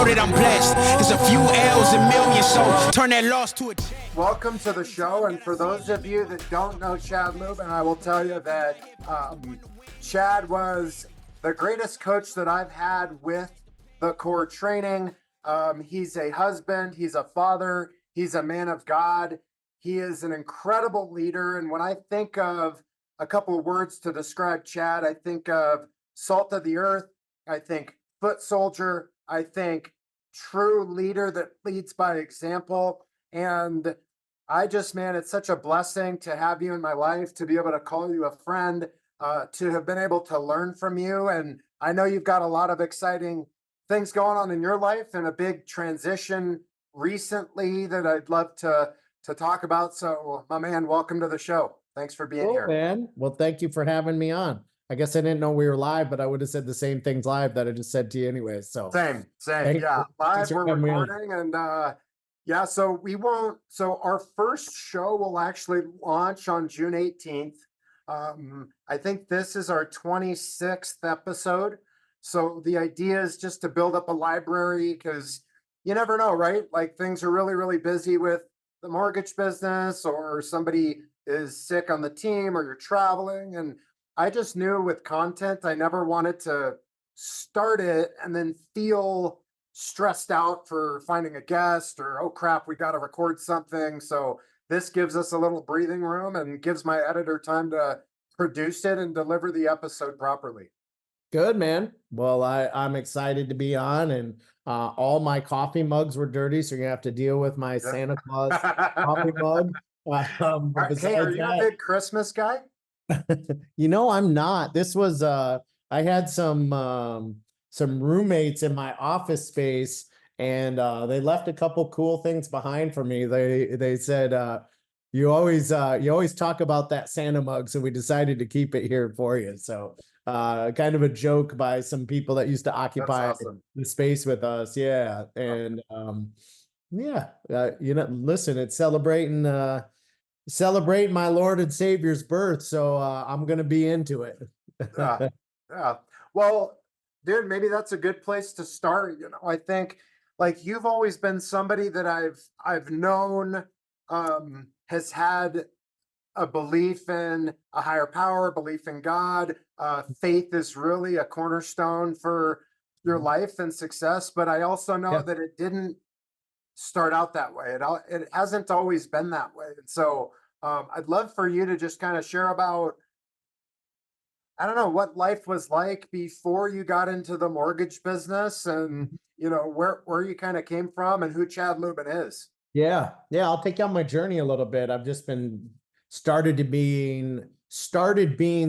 that I'm blessed. It's a few L's and millions, so turn that loss to a check. Welcome to the show, and for those of you that don't know Chad Lubben, I will tell you that Chad was the greatest coach that I've had with the core training. He's a husband, he's a father, he's a man of God. He is an incredible leader, and when I think of a couple of words to describe Chad, I think of salt of the earth, I think foot soldier, I think true leader that leads by example. And man, it's such a blessing to have you in my life, to be able to call you a friend, to have been able to learn from you. And I know you've got a lot of exciting things going on in your life and a big transition recently that I'd love to talk about. So, my man, welcome to the show. Thanks for being here. Man. Well, thank you for having me on. I guess I didn't know we were live, but I would have said the same things live that I just said to you anyway. So same. Yeah, live, we're recording, and so our first show will actually launch on June 18th. I think this is our 26th episode. So the idea is just to build up a library, because you never know, right? Like, things are really, really busy with the mortgage business, or somebody is sick on the team, or you're traveling. And I just knew with content, I never wanted to start it and then feel stressed out for finding a guest, or, oh crap, we got to record something. So this gives us a little breathing room and gives my editor time to produce it and deliver the episode properly. Good, man. Well, I'm excited to be on, and all my coffee mugs were dirty, so you're gonna have to deal with my Santa Claus coffee mug. Hey, are you a big Christmas guy? I'm not. This was I had some roommates in my office space, and they left a couple cool things behind for me. They said, you always talk about that Santa mug, so we decided to keep it here for you. So kind of a joke by some people that used to occupy the space with us. Yeah. And listen, it's celebrating my Lord and Savior's birth. So I'm going to be into it. Yeah. Well, dude, maybe that's a good place to start. I think, like, you've always been somebody that I've known has had a belief in a higher power, belief in God. Faith is really a cornerstone for your life and success. But I also know that it didn't start out that way. It hasn't always been that way. And so I'd love for you to just kind of share about, I don't know, what life was like before you got into the mortgage business, and where you kind of came from and who Chad Lubben is. Yeah. I'll take you on my journey a little bit. I've just been started being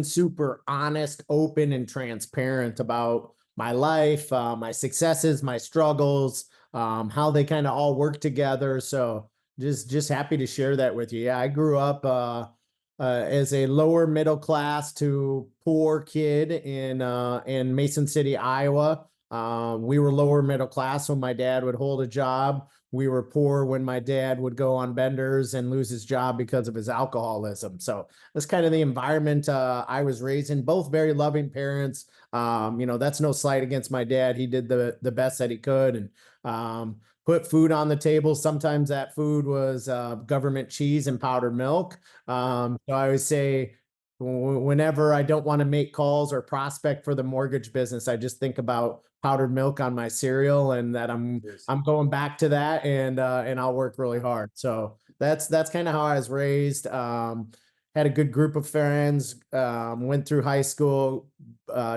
super honest, open, and transparent about my life, my successes, my struggles, how they kind of all work together. So just happy to share that with you. Yeah, I grew up as a lower middle class to poor kid in Mason City, Iowa. We were lower middle class when my dad would hold a job. We were poor when my dad would go on benders and lose his job because of his alcoholism. So that's kind of the environment I was raised in. Both very loving parents. That's no slight against my dad. He did the best that he could, and put food on the table. Sometimes that food was government cheese and powdered milk. So I always say, whenever I don't want to make calls or prospect for the mortgage business, I just think about powdered milk on my cereal, and that I'm going back to that, and I'll work really hard. So that's kind of how I was raised. Had a good group of friends, went through high school,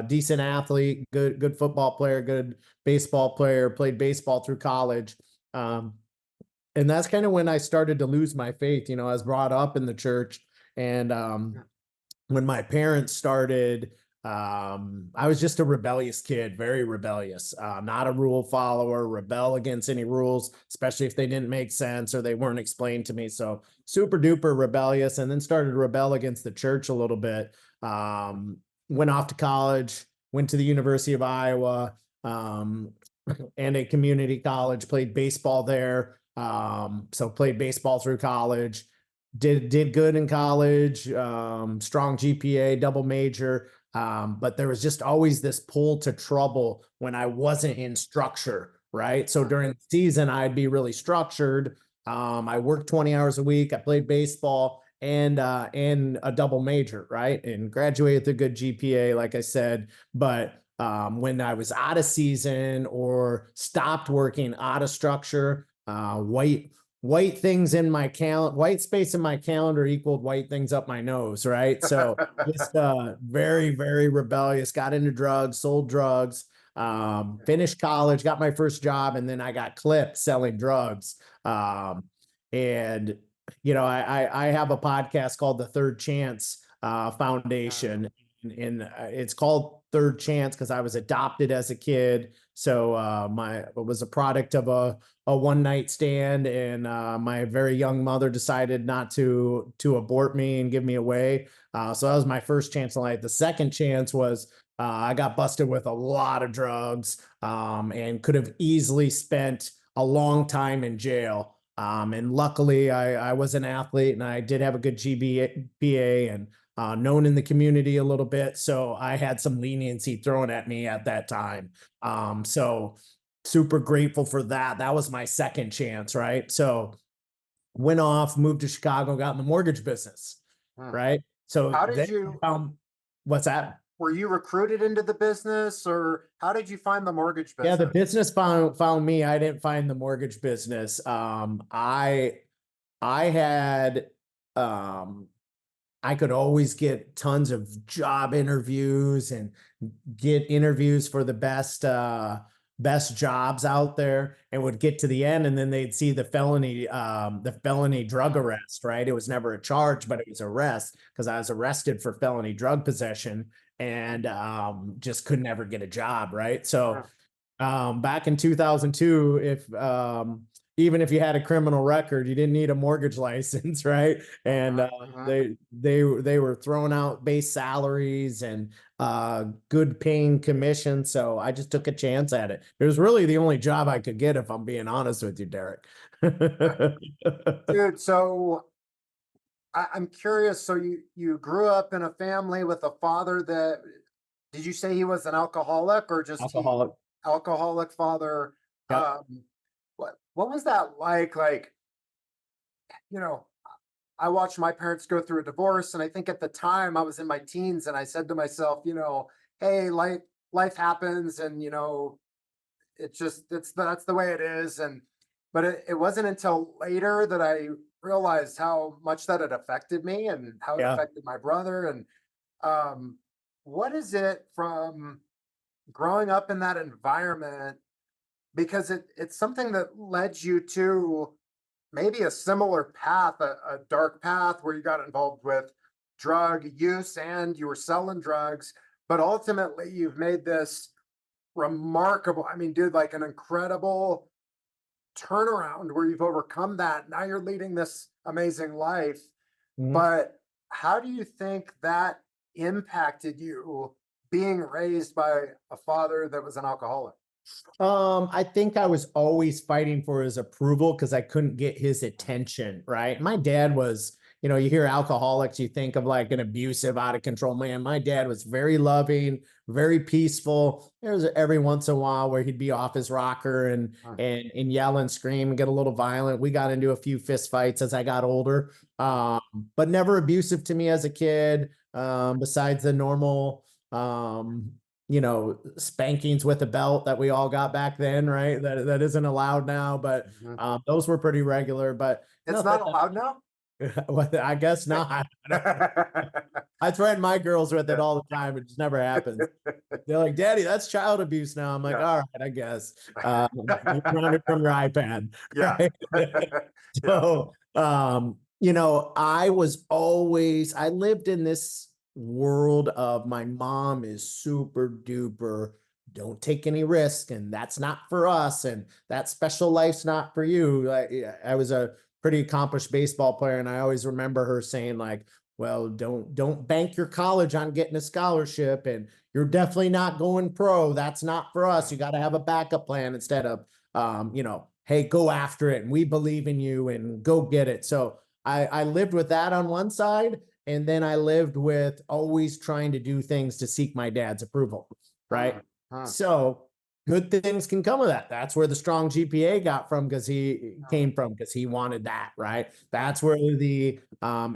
decent athlete, good football player, good baseball player, played baseball through college. And that's kind of when I started to lose my faith. I was brought up in the church, and when my parents started, I was just a rebellious kid, very rebellious, not a rule follower, rebel against any rules, especially if they didn't make sense or they weren't explained to me. So super duper rebellious, and then started to rebel against the church a little bit. Went off to college, went to the University of Iowa, and a community college, played baseball there. So played baseball through college, did good in college, strong GPA, double major. But there was just always this pull to trouble when I wasn't in structure. right? So during the season, I'd be really structured. I worked 20 hours a week. I played baseball and a double major, right? And graduated with a good GPA, like I said. But when I was out of season or stopped working, out of structure, white things in my calendar, white space in my calendar equaled white things up my nose, right? So just very, very rebellious, got into drugs, sold drugs, finished college, got my first job, and then I got clipped selling drugs. And you know, I have a podcast called the Third Chance Foundation, and it's called Third Chance because I was adopted as a kid. So it was a product of a one night stand, and my very young mother decided not to abort me and give me away. So that was my first chance in life. The second chance was I got busted with a lot of drugs, and could have easily spent a long time in jail. And luckily, I was an athlete and I did have a good GPA and known in the community a little bit. So I had some leniency thrown at me at that time. So super grateful for that. That was my second chance, right? So went off, moved to Chicago, got in the mortgage business, right? So How did then you, what's that? were you recruited into the business, or how did you find the mortgage Yeah, the business? business found me. I didn't find the mortgage business. I had I could always get tons of job interviews and get interviews for the best jobs out there, and would get to the end and then they'd see the felony drug arrest, right? It was never a charge, but it was arrest because I was arrested for felony drug possession, and just could never get a job, right? So back in 2002, if even if you had a criminal record, you didn't need a mortgage license, right? And they were throwing out base salaries and good paying commission. So I just took a chance at it. It was really the only job I could get, if I'm being honest with you, Derek. Dude, so I'm curious. So you grew up in a family with a father that, did you say he was an alcoholic, or just Alcoholic. alcoholic father? Yep. What was that like? Like, you know, I watched my parents go through a divorce, and I think at the time I was in my teens, and I said to myself, hey, life happens, and that's the way it is. And but it wasn't until later that I realized how much that had affected me and how it Yeah. affected my brother. And what is it from growing up in that environment? Because it's something that led you to maybe a similar path, a dark path where you got involved with drug use and you were selling drugs, but ultimately you've made this remarkable, I mean, dude, like an incredible turnaround where you've overcome that. Now you're leading this amazing life. Mhm. But how do you think that impacted you being raised by a father that was an alcoholic? I think I was always fighting for his approval because I couldn't get his attention, right? My dad was, you hear alcoholics, you think of like an abusive, out of control man. My dad was very loving, very peaceful. There was every once in a while where he'd be off his rocker and yell and scream and get a little violent. We got into a few fist fights as I got older, but never abusive to me as a kid, besides the normal, spankings with a belt that we all got back then, right? That isn't allowed now, but those were pretty regular. But It's not allowed now. I guess not. I threaten my girls with it all the time. It just never happens. They're like, "Daddy, that's child abuse now." I'm like, Yeah. "All right, I guess." Run it from your iPad. Yeah. Right? So, I lived in this world of my mom is super duper, don't take any risk, and that's not for us, and that special life's not for you. I was a pretty accomplished baseball player, and I always remember her saying like, well, don't bank your college on getting a scholarship, and you're definitely not going pro. That's not for us. You got to have a backup plan instead of hey, go after it, and we believe in you, and go get it. So I lived with that on one side, and then I lived with always trying to do things to seek my dad's approval, right? So good things can come of that. That's where the strong GPA got from, because he came from, because he wanted that, right? That's where the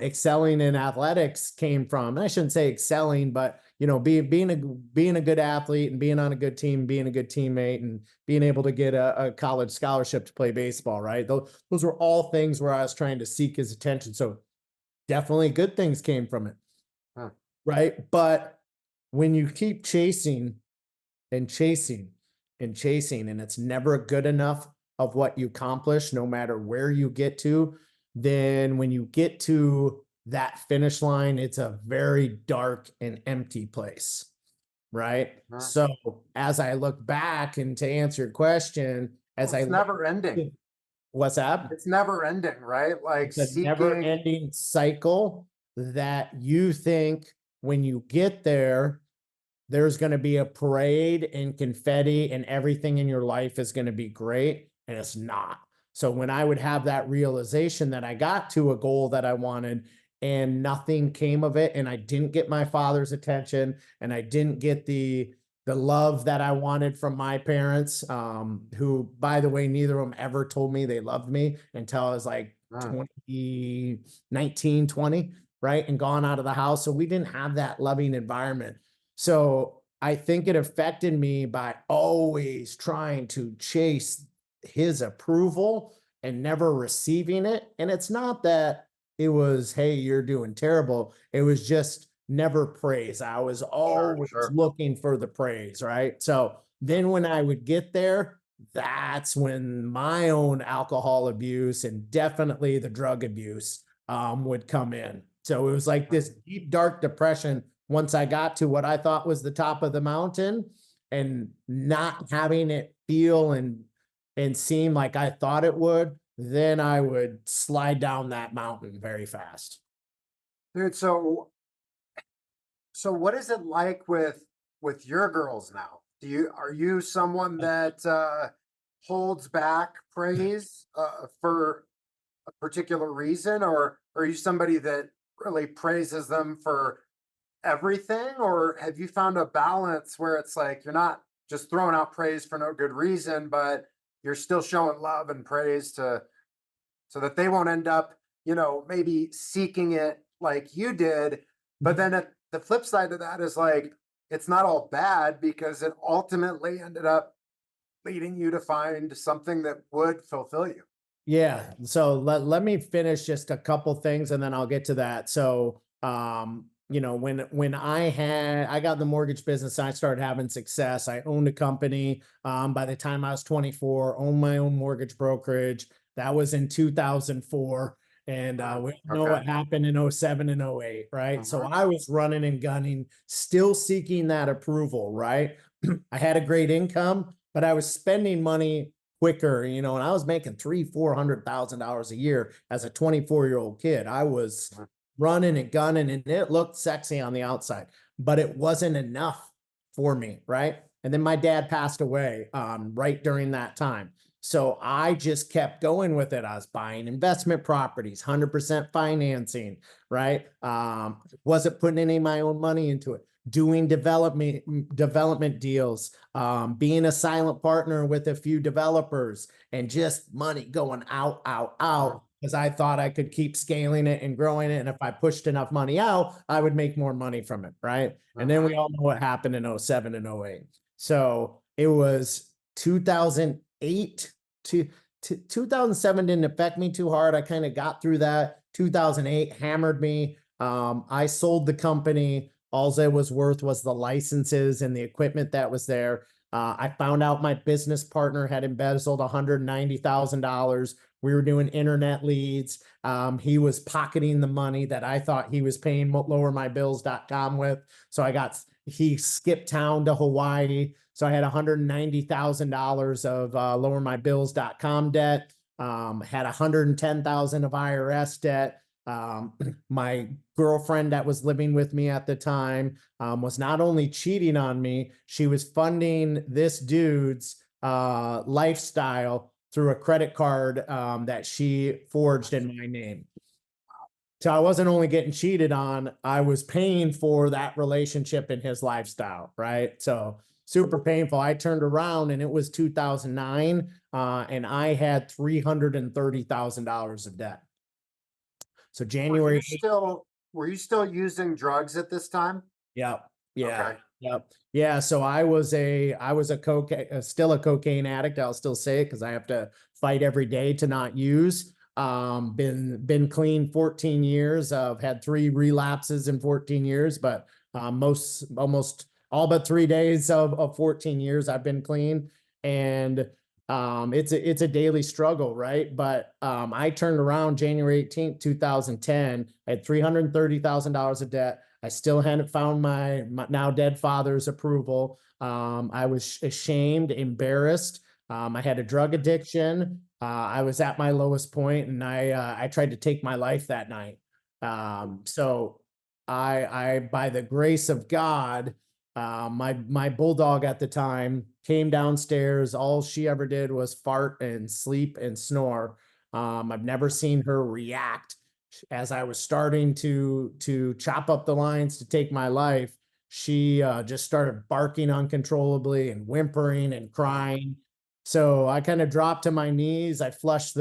excelling in athletics came from. And I shouldn't say excelling, but you know, being a good athlete and being on a good team, being a good teammate, and being able to get a college scholarship to play baseball, right? Those were all things where I was trying to seek his attention. So definitely good things came from it. Huh. Right. But when you keep chasing and chasing and chasing, and it's never good enough of what you accomplish, no matter where you get to, then when you get to that finish line, it's a very dark and empty place. Right. Huh. So as I look back, and to answer your question, It's never ending. What's that? It's never ending, right? Like It's a never ending cycle that you think when you get there, there's going to be a parade and confetti and everything in your life is going to be great. And it's not. So when I would have that realization that I got to a goal that I wanted and nothing came of it, and I didn't get my father's attention, and I didn't get the love that I wanted from my parents, who, by the way, neither of them ever told me they loved me until I was like 19, 20, right? And gone out of the house. So we didn't have that loving environment. So I think it affected me by always trying to chase his approval and never receiving it. And it's not that it was, hey, you're doing terrible. It was just never praise. I was always looking for the praise, right? So then when I would get there, that's when my own alcohol abuse and definitely the drug abuse would come in. So it was like this deep, dark depression once I got to what I thought was the top of the mountain, and not having it feel and seem like I thought it would, then I would slide down that mountain very fast. Dude, so what is it like with your girls now? Are you someone that holds back praise for a particular reason, or are you somebody that really praises them for everything? Or have you found a balance where it's like you're not just throwing out praise for no good reason, but you're still showing love and praise so that they won't end up, you know, maybe seeking it like you did? But then the flip side of that is like, it's not all bad, because it ultimately ended up leading you to find something that would fulfill you. Yeah. So let me finish just a couple things and then I'll get to that. So, you know, when I got in the mortgage business, I started having success. I owned a company. By the time I was 24, owned my own mortgage brokerage. That was in 2004. And we know what happened in 07 and 08, right? So I was running and gunning, still seeking that approval, right? I had a great income, but I was spending money quicker, you know, and I was making $300,000-$400,000 a year as a 24-year-old kid. I was running and gunning, and it looked sexy on the outside, but it wasn't enough for me, right? And then my dad passed away right during that time. So I just kept going with it. I was buying investment properties, 100% financing, right? Wasn't putting any of my own money into it. Doing development deals, being a silent partner with a few developers, and just money going out, because I thought I could keep scaling it and growing it. And if I pushed enough money out, I would make more money from it, right? And then we all know what happened in 07 and 08. So it was 2008 to 2007 didn't affect me too hard. I kind of got through that. 2008 hammered me. I sold the company. All it was worth was the licenses and the equipment that was there. I found out my business partner had embezzled $190,000. We were doing internet leads. He was pocketing the money that I thought he was paying lowermybills.com with. So he skipped town to Hawaii. So I had $190,000 of lowermybills.com debt. Had $110,000 of IRS debt. My girlfriend that was living with me at the time was not only cheating on me, she was funding this dude's lifestyle through a credit card that she forged in my name. So I wasn't only getting cheated on, I was paying for that relationship and his lifestyle, right? So super painful. I turned around and it was 2009, and I had $330,000 of debt. So Were January. were you still using drugs at this time? Yep. Yeah. Okay. Yep. Yeah. So I was a still a cocaine addict. I'll still say it because I have to fight every day to not use. Been clean 14 years. I've had 3 relapses in 14 years, but almost all but 3 days of 14 years I've been clean. And it's a daily struggle, right? But I turned around January 18th, 2010. I had $330,000 of debt. I still hadn't found my now dead father's approval. I was ashamed, embarrassed. I had a drug addiction. I was at my lowest point, and I tried to take my life that night. So I by the grace of God, my bulldog at the time came downstairs. All she ever did was fart and sleep and snore. I've never seen her react as I was starting to chop up the lines to take my life. She just started barking uncontrollably and whimpering and crying. So I kind of dropped to my knees. I flushed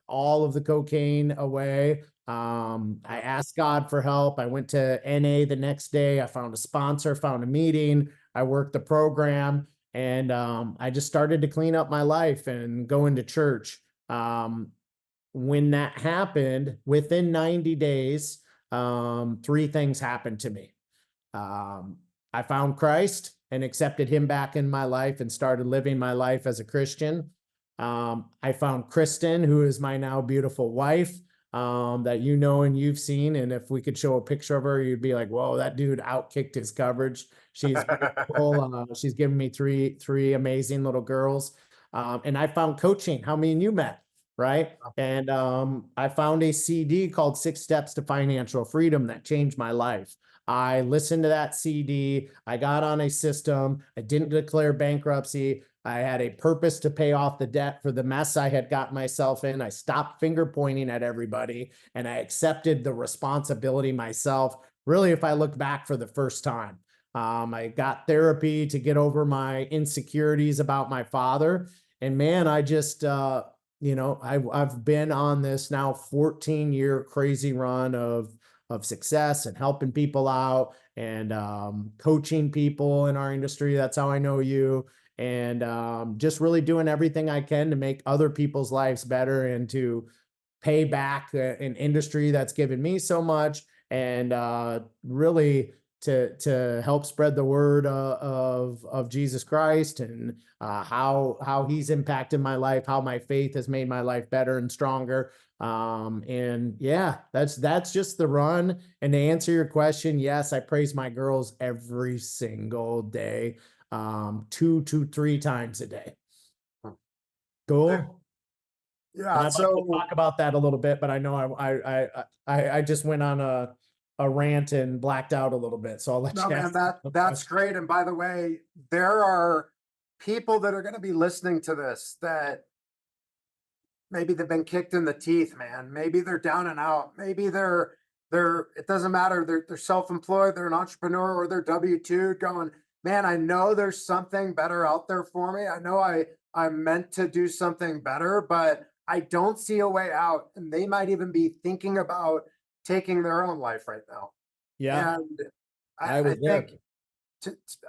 all of the cocaine away. I asked God for help. I went to NA the next day. I found a sponsor, found a meeting. I worked the program, and I just started to clean up my life and go into church. When that happened, within 90 days, 3 things happened to me. I found Christ and accepted him back in my life and started living my life as a Christian. I found Kristen, who is my now beautiful wife, that you know and you've seen. And if we could show a picture of her, you'd be like, whoa, that dude outkicked his coverage. She's beautiful. She's given me three amazing little girls. And I found coaching, how me and you met, right? And I found a CD called 6 Steps to Financial Freedom that changed my life. I listened to that CD. I got on a system. I didn't declare bankruptcy. I had a purpose to pay off the debt for the mess I had got myself in. I stopped finger pointing at everybody, and I accepted the responsibility myself. Really, if I look back for the first time, I got therapy to get over my insecurities about my father. And man, I just, I've been on this now 14-year crazy run of success and helping people out and coaching people in our industry. That's how I know you. And just really doing everything I can to make other people's lives better and to pay back an industry that's given me so much, and really to help spread the word of Jesus Christ, and how he's impacted my life, how my faith has made my life better and stronger. And yeah, that's just the run. And to answer your question, yes, I praise my girls every single day, 2 to 3 times a day. Cool. Yeah. And I'd like to talk about that a little bit, but I know I just went on a rant and blacked out a little bit. So I'll let No, you man, ask. that's great. And by the way, there are people that are going to be listening to this that maybe they've been kicked in the teeth, man. Maybe they're down and out. Maybe it doesn't matter. They're self-employed, they're an entrepreneur, or they're W-2 going, man, I know there's something better out there for me. I know I'm meant to do something better, but I don't see a way out. And they might even be thinking about taking their own life right now. Yeah, And I I was there. think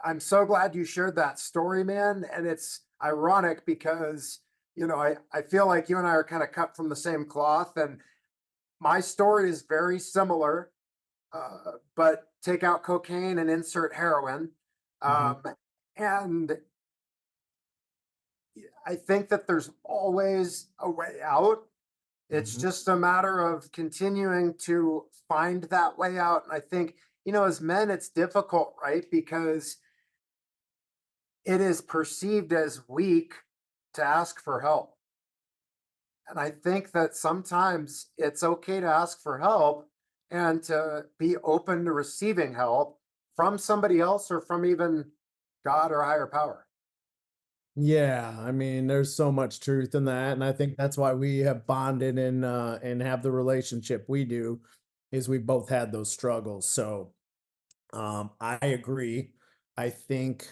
I'm so glad you shared that story, man. And it's ironic because, I feel like you and I are kind of cut from the same cloth. And my story is very similar, but take out cocaine and insert heroin. And I think that there's always a way out. It's just a matter of continuing to find that way out. And I think, as men, it's difficult, right? Because it is perceived as weak to ask for help. And I think that sometimes it's okay to ask for help and to be open to receiving help from somebody else or from even God or higher power. Yeah, I mean, there's so much truth in that, and I think that's why we have bonded and have the relationship we do, is we both had those struggles. So I agree. I think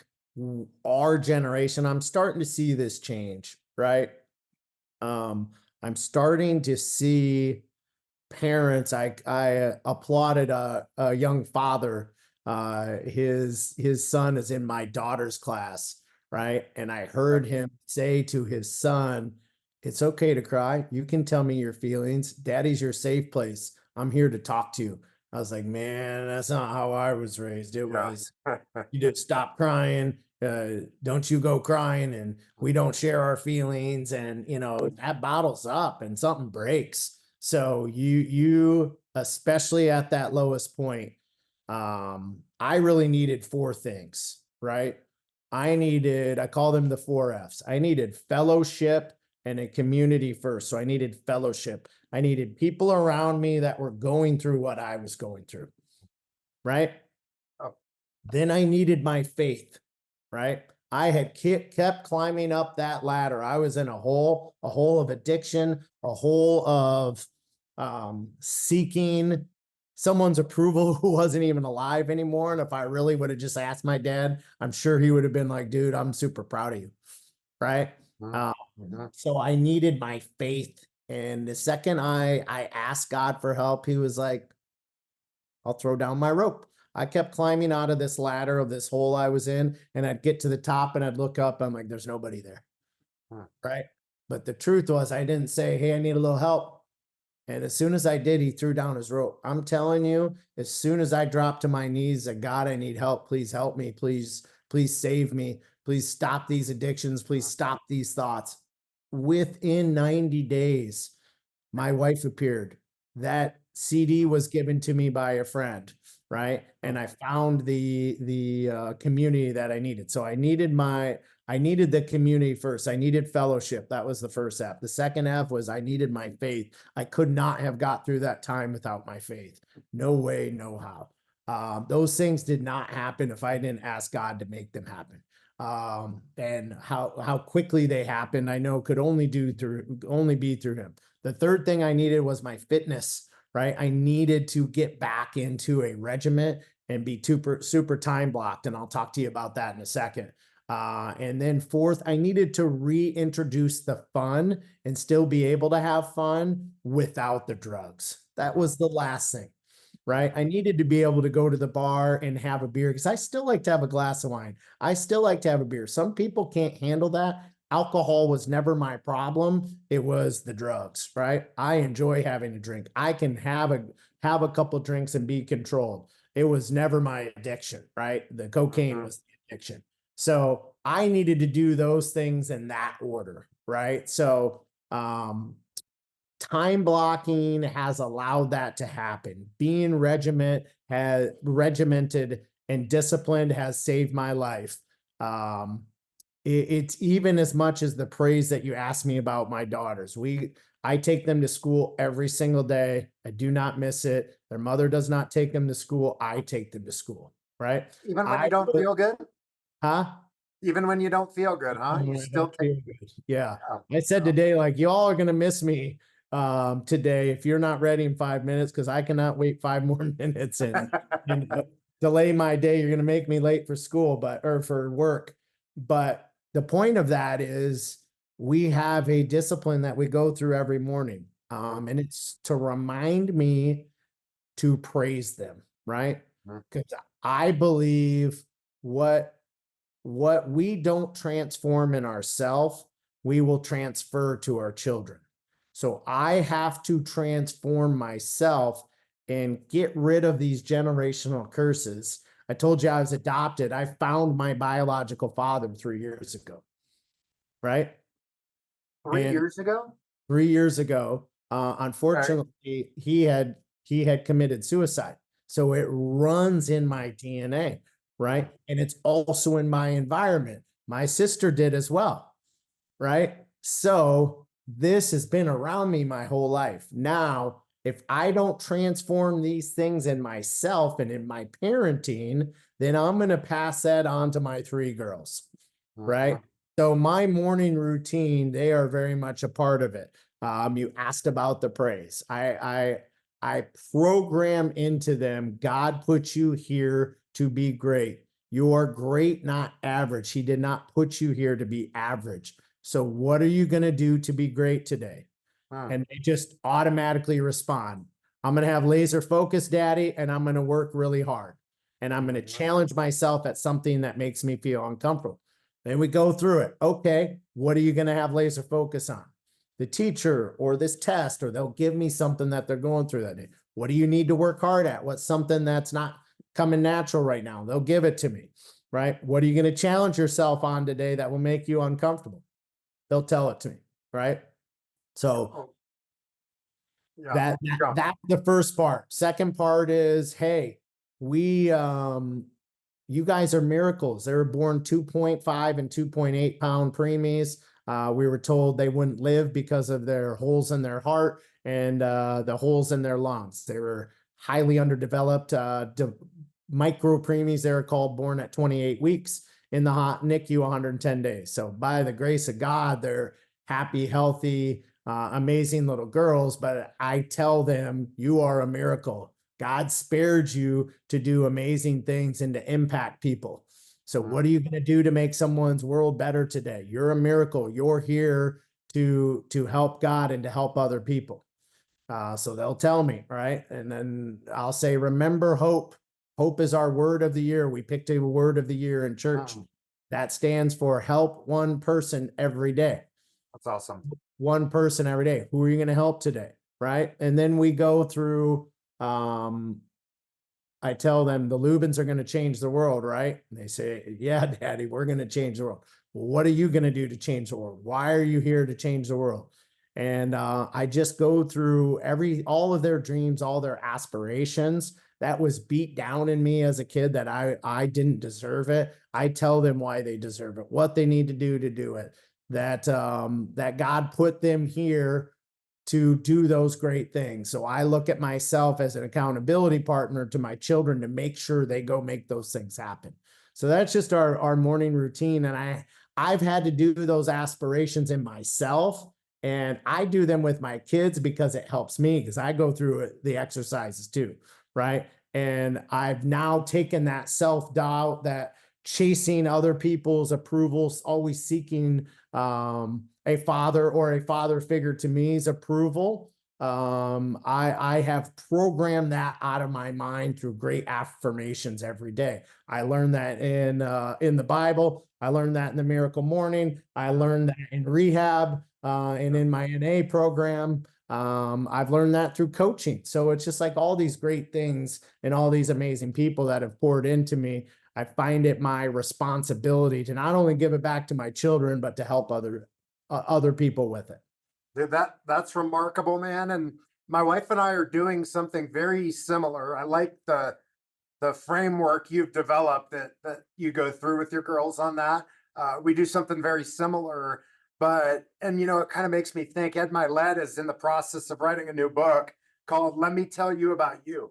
our generation, I'm starting to see this change, right? I'm starting to see parents. I applauded a young father. His son is in my daughter's class, right? And I heard him say to his son, "It's okay to cry. You can tell me your feelings. Daddy's your safe place. I'm here to talk to you." I was like, man, that's not how I was raised. It was, you just stop crying. Don't you go crying, and we don't share our feelings, and that bottles up and something breaks. So you especially at that lowest point, I really needed four things, right? I call them the four F's. I needed fellowship and a community first. So I needed fellowship. I needed people around me that were going through what I was going through, right? Oh. Then I needed my faith, right? I had kept climbing up that ladder. I was in a hole of addiction, a hole of seeking someone's approval who wasn't even alive anymore. And if I really would have just asked my dad, I'm sure he would have been like, dude, I'm super proud of you, right? So I needed my faith. And the second I asked God for help, he was like, I'll throw down my rope. I kept climbing out of this ladder of this hole I was in, and I'd get to the top and I'd look up. I'm like, there's nobody there. Right. But the truth was, I didn't say, hey, I need a little help. And as soon as I did, he threw down his rope. I'm telling you, as soon as I dropped to my knees, that God, I need help. Please help me. Please, please save me. Please stop these addictions. Please stop these thoughts. Within 90 days, my wife appeared. That CD was given to me by a friend, right? And I found the community that I needed. So I needed the community first. I needed fellowship. That was the first F. The second F was I needed my faith. I could not have got through that time without my faith. No way, no how. Those things did not happen if I didn't ask God to make them happen. And how quickly they happened, I know could only be through him. The third thing I needed was my fitness, right? I needed to get back into a regiment and be super time blocked. And I'll talk to you about that in a second. And then fourth, I needed to reintroduce the fun and still be able to have fun without the drugs. That was the last thing, right? I needed to be able to go to the bar and have a beer because I still like to have a glass of wine. I still like to have a beer. Some people can't handle that. Alcohol was never my problem. It was the drugs, right? I enjoy having a drink. I can have a couple drinks and be controlled. It was never my addiction, right? The cocaine was the addiction. So I needed to do those things in that order, right? So time blocking has allowed that to happen. Being regimented and disciplined has saved my life. It's even as much as the praise that you asked me about my daughters. I take them to school every single day. I do not miss it. Their mother does not take them to school. I take them to school, right? Even when you don't feel good? Huh? Even when you don't feel good, huh? You still take. Feel good. Yeah. Oh, I said today, like, y'all are going to miss me today if you're not ready in 5 minutes, because I cannot wait 5 more minutes and delay my day. You're going to make me late for school, or for work. But the point of that is we have a discipline that we go through every morning. And it's to remind me to praise them, right? Because I believe what we don't transform in ourselves, we will transfer to our children. So I have to transform myself and get rid of these generational curses. I told you I was adopted. I found my biological father 3 years ago, right? 3 years ago? 3 years ago, unfortunately, he had committed suicide. So it runs in my DNA, right? And it's also in my environment. My sister did as well, right? So this has been around me my whole life. Now, if I don't transform these things in myself and in my parenting, then I'm going to pass that on to my 3 girls, right? So my morning routine, they are very much a part of it. You asked about the praise. I program into them, God put you here to be great. You are great, not average. He did not put you here to be average. So what are you going to do to be great today? And they just automatically respond. I'm going to have laser focus, daddy, and I'm going to work really hard. And I'm going to challenge myself at something that makes me feel uncomfortable. Then we go through it. Okay, what are you going to have laser focus on? The teacher or this test, or they'll give me something that they're going through that day. What do you need to work hard at? What's something that's not coming natural right now? They'll give it to me, right? What are you going to challenge yourself on today that will make you uncomfortable? They'll tell it to me, right? So Yeah. that's the first part. Second part is, hey, we you guys are miracles. They were born 2.5 and 2.8 pound preemies. We were told they wouldn't live because of their holes in their heart and the holes in their lungs. They were highly underdeveloped micro preemies. They were called, born at 28 weeks in the hot NICU, 110 days. So by the grace of God, they're happy, healthy, amazing little girls. But I tell them, you are a miracle. God spared you to do amazing things and to impact people. So what are you going to do to make someone's world better today? You're a miracle. You're here to help God and to help other people. So they'll tell me, right? And then I'll say, remember hope. Hope is our word of the year. We picked a word of the year in church. That stands for help one person every day. That's awesome. One person every day. Who are you going to help today? Right. And then we go through, I tell them the Lubbens are going to change the world, right? And they say, yeah, daddy, we're going to change the world. Well, what are you going to do to change the world? Why are you here to change the world? And I just go through all of their dreams, all their aspirations that was beat down in me as a kid, that I didn't deserve it. I tell them why they deserve it, what they need to do it, that God put them here to do those great things. So I look at myself as an accountability partner to my children to make sure they go make those things happen. So that's just our morning routine. And I've had to do those aspirations in myself, and I do them with my kids because it helps me, because I go through the exercises too, right? And I've now taken that self-doubt, that chasing other people's approvals, always seeking a father figure to me's approval. I have programmed that out of my mind through great affirmations every day. I learned that in the Bible. I learned that in the Miracle Morning. I learned that in rehab and in my NA program. I've learned that through coaching. So it's just like all these great things and all these amazing people that have poured into me. I find it my responsibility to not only give it back to my children, but to help other people with it. Dude, that's remarkable, man. And my wife and I are doing something very similar. I like the framework you've developed that you go through with your girls on that. We do something very similar, and it kind of makes me think. Ed Milet is in the process of writing a new book called "Let Me Tell You About You."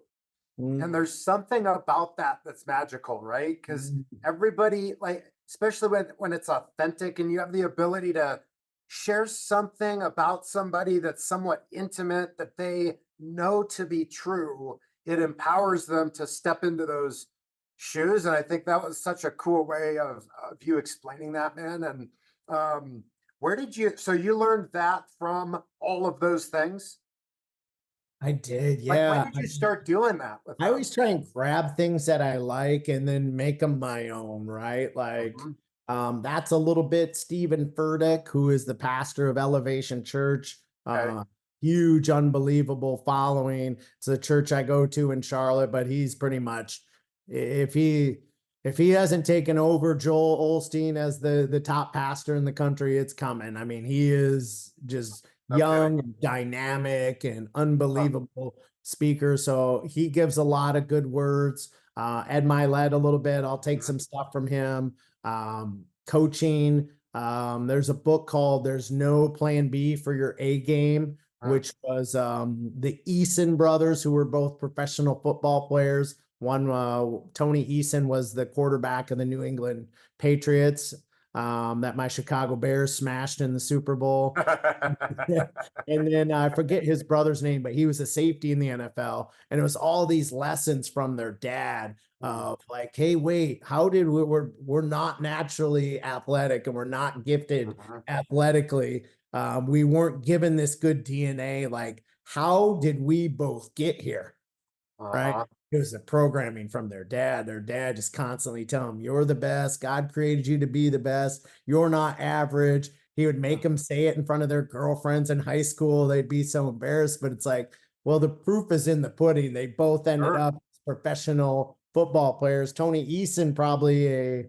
And there's something about that that's magical, right? Because everybody, like, especially when it's authentic and you have the ability to share something about somebody that's somewhat intimate, that they know to be true, it empowers them to step into those shoes. And I think that was such a cool way of you explaining that, man. And so you learned that from all of those things? I did, Like, yeah. when did you start doing that with I them? always try and grab things that I like and then make them my own, right? Like, that's a little bit Stephen Furtick, who is the pastor of Elevation Church. Okay. Huge, unbelievable following. It's the church I go to in Charlotte, but he's pretty much, if he hasn't taken over Joel Osteen as the top pastor in the country, it's coming. I mean, he is just young, and dynamic, and unbelievable speaker. So he gives a lot of good words. Ed Milet a little bit. I'll take some stuff from him. Coaching. There's a book called "There's No Plan B for Your A Game," which was the Eason brothers, who were both professional football players. One, Tony Eason, was the quarterback of the New England Patriots. that my Chicago Bears smashed in the Super Bowl. And then I forget his brother's name, but he was a safety in the NFL. And it was all these lessons from their dad of like, hey, wait, how did we're not naturally athletic and we're not gifted athletically. We weren't given this good DNA. Like, how did we both get here? Right. It was the programming from their dad. Their dad just constantly telling them, you're the best. God created you to be the best. You're not average. He would make them say it in front of their girlfriends in high school. They'd be so embarrassed, but it's like, well, the proof is in the pudding. They both ended up as professional football players. Tony Eason, probably a,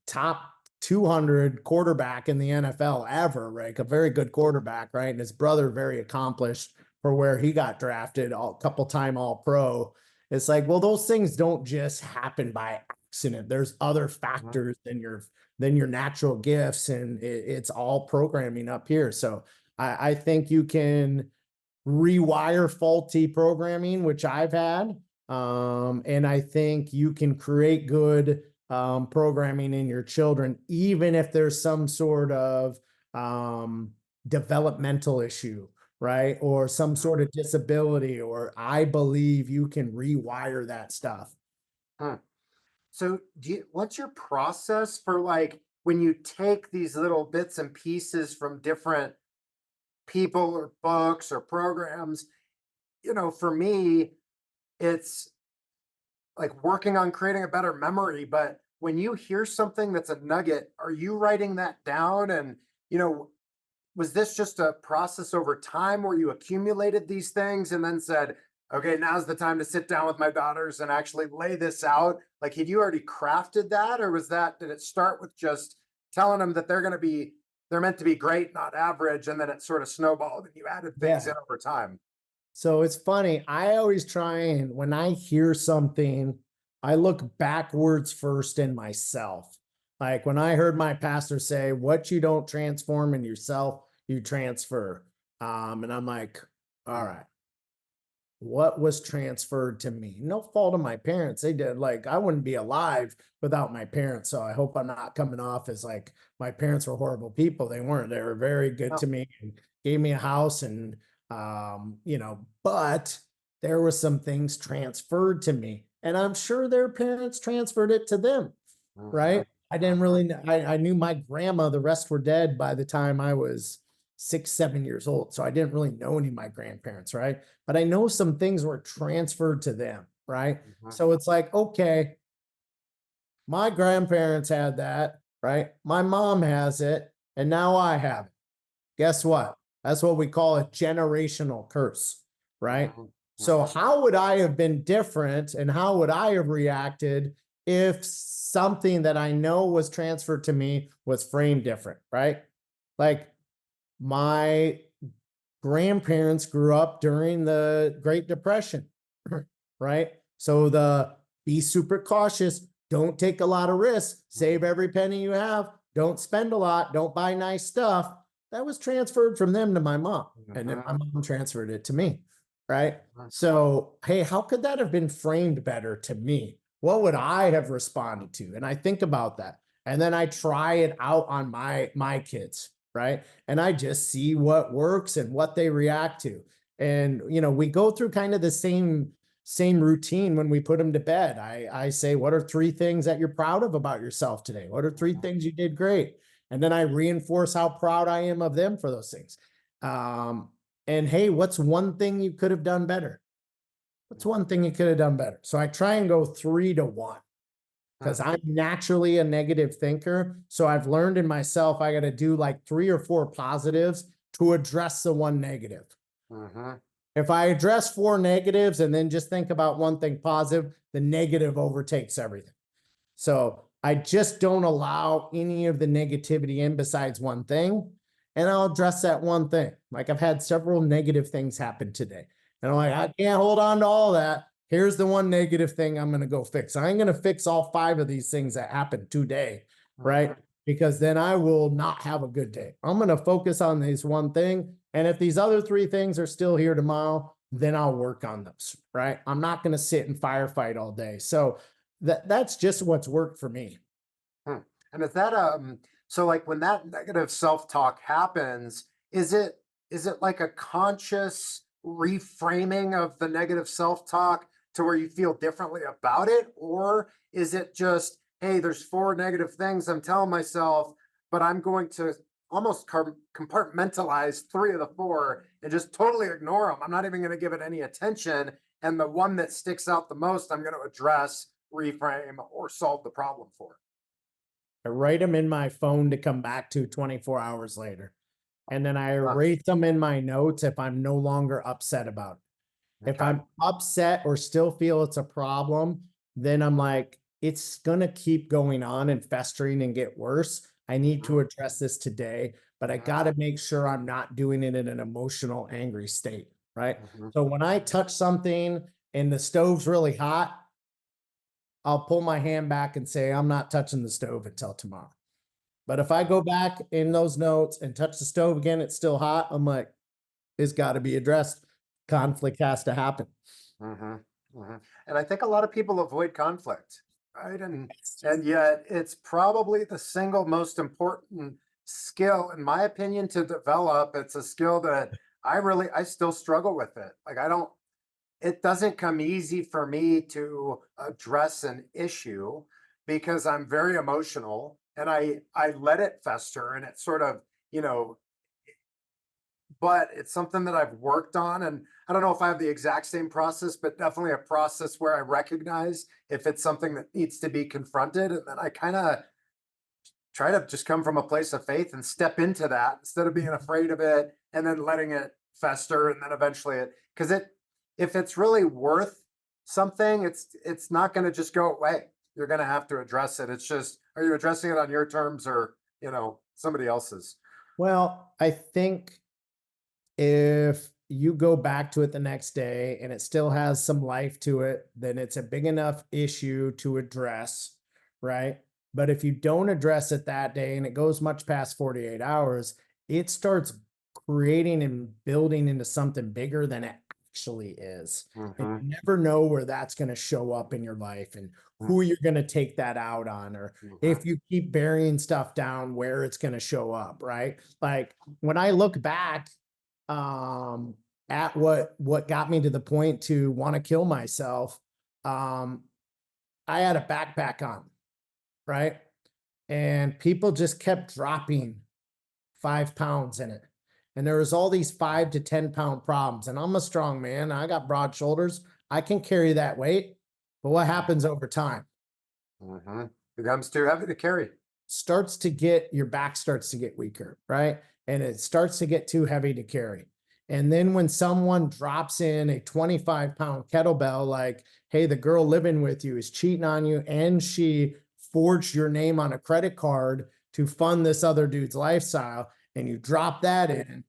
top 200 quarterback in the NFL ever, right? A very good quarterback, right? And his brother, very accomplished for where he got drafted, a couple time all pro. It's like, well, those things don't just happen by accident. There's other factors than your natural gifts, and it's all programming up here. So I think you can rewire faulty programming, which I've had. And I think you can create good programming in your children, even if there's some sort of developmental issue, right? Or some sort of disability, or I believe you can rewire that stuff. So what's your process for like when you take these little bits and pieces from different people or books or programs? For me, it's like working on creating a better memory. But when you hear something that's a nugget, are you writing that down? And, was this just a process over time where you accumulated these things and then said, okay, now's the time to sit down with my daughters and actually lay this out? Like, had you already crafted that, or did it start with just telling them that they're meant to be great, not average, and then it sort of snowballed and you added things in over time? So it's funny. I always try, and when I hear something, I look backwards first in myself. Like when I heard my pastor say, what you don't transform in yourself, you transfer. And I'm like, all right, what was transferred to me? No fault of my parents. They did. Like, I wouldn't be alive without my parents. So I hope I'm not coming off as like my parents were horrible people. They weren't. They were very good to me and gave me a house and, but there were some things transferred to me, and I'm sure their parents transferred it to them. Right. I didn't really know. I knew my grandma, the rest were dead by the time I was 6, 7 years old. So I didn't really know any of my grandparents. Right. But I know some things were transferred to them. Right. So it's like, okay, my grandparents had that. Right. My mom has it. And now I have it. Guess what? That's what we call a generational curse. Right. So how would I have been different, and how would I have reacted if something that I know was transferred to me was framed different, right? Like my grandparents grew up during the Great Depression, right? So be super cautious, don't take a lot of risks, save every penny you have, don't spend a lot, don't buy nice stuff. That was transferred from them to my mom, and then my mom transferred it to me, right? So, hey, how could that have been framed better to me? What would I have responded to? And I think about that. And then I try it out on my kids, right? And I just see what works and what they react to. And, we go through kind of the same routine when we put them to bed. I say, what are 3 things that you're proud of about yourself today? What are 3 things you did great? And then I reinforce how proud I am of them for those things. And hey, what's one thing you could have done better? What's one thing you could have done better? So I try and go 3 to 1 because I'm naturally a negative thinker. So I've learned in myself, I got to do like 3 or 4 positives to address the one negative. If I address 4 negatives and then just think about one thing positive, the negative overtakes everything. So I just don't allow any of the negativity in besides one thing. And I'll address that one thing. Like I've had several negative things happen today. And I'm like, I can't hold on to all that. Here's the one negative thing I'm going to go fix. I ain't going to fix all 5 of these things that happened today, right? Because then I will not have a good day. I'm going to focus on this one thing. And if these other 3 things are still here tomorrow, then I'll work on those, right? I'm not going to sit and firefight all day. So that's just what's worked for me. And is that so like when that negative self-talk happens, is it like a conscious reframing of the negative self-talk to where you feel differently about it? Or is it just, hey, there's 4 negative things I'm telling myself, but I'm going to almost compartmentalize 3 of the 4 and just totally ignore them. I'm not even going to give it any attention. And the one that sticks out the most, I'm going to address, reframe, or solve the problem for. I write them in my phone to come back to 24 hours later. And then I Huh. erase them in my notes if I'm no longer upset about it. If Okay. I'm upset or still feel it's a problem, then I'm like, it's going to keep going on and festering and get worse. I need to address this today, but I got to make sure I'm not doing it in an emotional, angry state, right? So when I touch something and the stove's really hot, I'll pull my hand back and say, I'm not touching the stove until tomorrow. But if I go back in those notes and touch the stove again, it's still hot. I'm like, it's got to be addressed. Conflict has to happen. And I think a lot of people avoid conflict, right? And yet it's probably the single most important skill, in my opinion, to develop. It's a skill that I still struggle with it. Like it doesn't come easy for me to address an issue because I'm very emotional and I let it fester and it sort of, but it's something that I've worked on. And I don't know if I have the exact same process, but definitely a process where I recognize if it's something that needs to be confronted. And then I kind of try to just come from a place of faith and step into that instead of being afraid of it and then letting it fester. And then eventually because if it's really worth something, it's not going to just go away. You're going to have to address it. It's just, are you addressing it on your terms or, somebody else's? Well, I think if you go back to it the next day and it still has some life to it, then it's a big enough issue to address, right? But if you don't address it that day and it goes much past 48 hours, it starts creating and building into something bigger than it actually is. And you never know where that's going to show up in your life and who you're going to take that out on, or if you keep burying stuff down, where it's going to show up, right? Like when I look back at what got me to the point to want to kill myself, I had a backpack on, right? And people just kept dropping 5 pounds in it. And there was all these 5 to 10 pound problems. And I'm a strong man. I got broad shoulders. I can carry that weight. But what happens over time? Becomes too heavy to carry. Your back starts to get weaker, right? And it starts to get too heavy to carry. And then when someone drops in a 25-pound kettlebell, like, hey, the girl living with you is cheating on you and she forged your name on a credit card to fund this other dude's lifestyle, and you drop that in,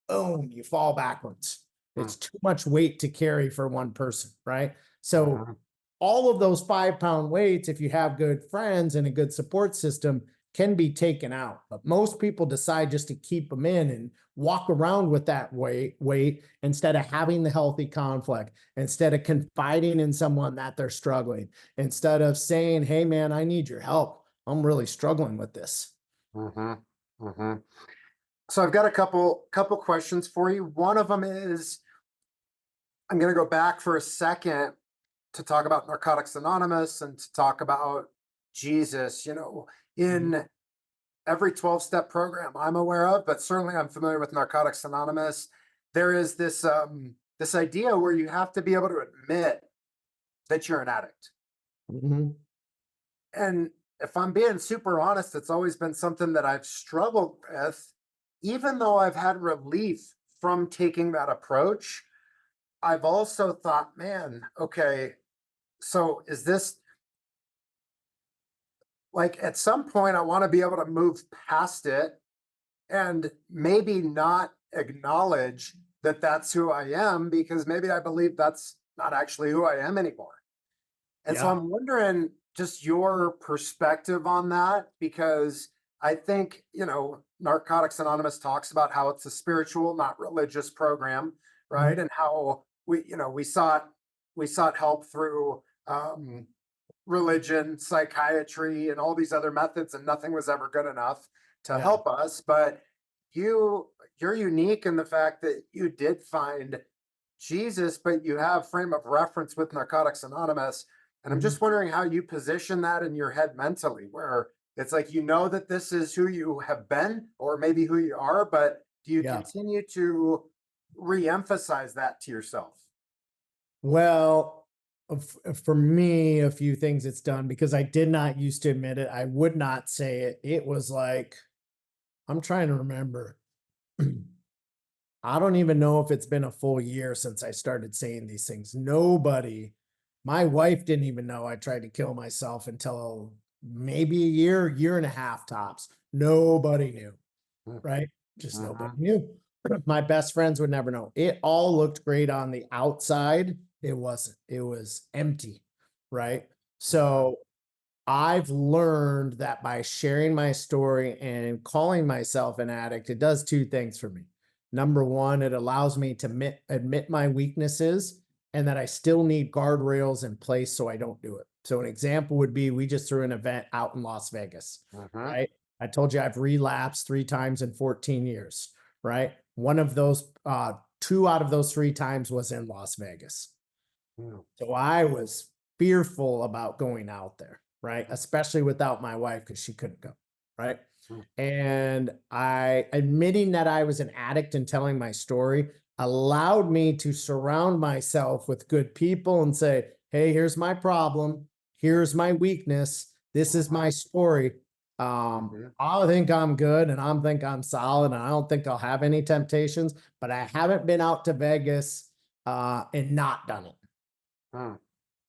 boom, you fall backwards. It's too much weight to carry for one person, right? So all of those 5-pound weights, if you have good friends and a good support system, can be taken out. But most people decide just to keep them in and walk around with that weight instead of having the healthy conflict, instead of confiding in someone that they're struggling, instead of saying, hey man, I need your help. I'm really struggling with this. So I've got a couple questions for you. One of them is, I'm going to go back for a second to talk about Narcotics Anonymous and to talk about Jesus. In every 12-step program I'm aware of, but certainly I'm familiar with Narcotics Anonymous, there is this this idea where you have to be able to admit that you're an addict. And if I'm being super honest, it's always been something that I've struggled with. Even though I've had relief from taking that approach, I've also thought, man, okay, so is this like at some point I want to be able to move past it and maybe not acknowledge that that's who I am, because maybe I believe that's not actually who I am anymore. And so I'm wondering just your perspective on that, because I think, Narcotics Anonymous talks about how it's a spiritual, not religious program, right? And how we sought help through religion, psychiatry, and all these other methods, and nothing was ever good enough to Yeah. help us. But you're unique in the fact that you did find Jesus, but you have frame of reference with Narcotics Anonymous. And I'm just wondering how you position that in your head mentally, where it's like, you know, that this is who you have been, or maybe who you are, but do you Yeah. continue to re-emphasize that to yourself? Well, for me, a few things it's done, because I did not used to admit it. I would not say it. It was like, I'm trying to remember. I don't even know if it's been a full year since I started saying these things. My wife didn't even know I tried to kill myself until maybe a year and a half tops. Nobody knew, right? Just nobody knew. My best friends would never know. It all looked great on the outside. It wasn't. It was empty, right? So I've learned that by sharing my story and calling myself an addict, it does two things for me. Number one, it allows me to admit my weaknesses and that I still need guardrails in place so I don't do it. So an example would be, we just threw an event out in Las Vegas, right? I told you I've relapsed 3 times in 14 years, right? One of those, 2 out of those 3 times was in Las Vegas. So I was fearful about going out there, right? Especially without my wife, because she couldn't go, right? And admitting that I was an addict and telling my story allowed me to surround myself with good people and say, hey, here's my problem. Here's my weakness. This is my story. I think I'm good and I think I'm solid and I don't think I'll have any temptations, but I haven't been out to Vegas and not done it.